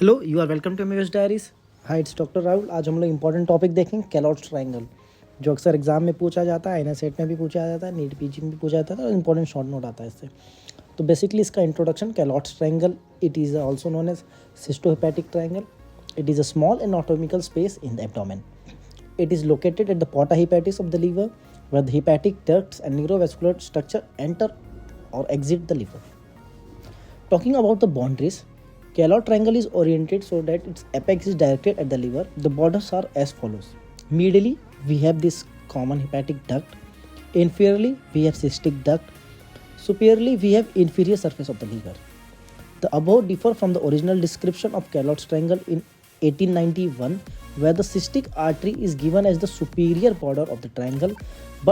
Hello you are welcome to MBBS diaries. Hi, it's doctor Rahul. आज हम लोग important topic देखेंगे कैलॉट्स ट्रायंगल, जो अक्सर एग्जाम में पूछा जाता है, सेट में भी पूछा जाता है, नीट पीजी में भी पूछा जाता है और इंपॉर्टेंट शॉर्ट नोट आता है इससे। तो बेसिकली इसका introduction, Calot's triangle it is also known as cystohepatic triangle. It is a small anatomical space in the abdomen. It is located at the porta hepatis of the liver, where the hepatic ducts and neurovascular structure enter or exit the liver. Talking about the boundaries, Calot triangle is oriented so that its apex is directed at the liver. The borders are as follows. Medially, we have this common hepatic duct. Inferiorly, we have cystic duct. Superiorly, we have inferior surface of the liver. The above differ from the original description of Calot's triangle in 1891, where the cystic artery is given as the superior border of the triangle.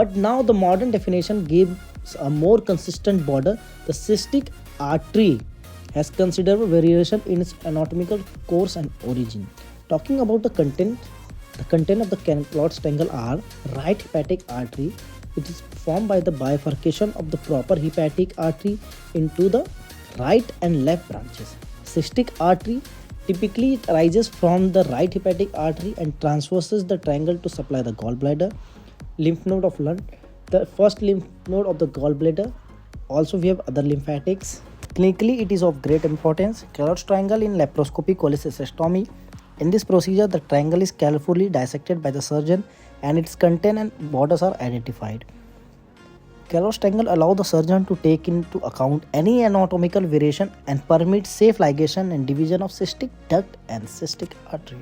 But now the modern definition gives a more consistent border. The cystic artery has considerable variation in its anatomical course and origin. Talking about the content of the Calot's triangle are right hepatic artery. It is formed by the bifurcation of the proper hepatic artery into the right and left branches. Cystic artery typically it arises from the right hepatic artery and transverses the triangle to supply the gallbladder. Lymph node of lung, the first lymph node of the gallbladder. Also, we have other lymphatics. Clinically, it is of great importance. Calot's triangle in laparoscopic cholecystectomy. In this procedure, the triangle is carefully dissected by the surgeon and its content and borders are identified. Calot's triangle allows the surgeon to take into account any anatomical variation and permit safe ligation and division of cystic duct and cystic artery.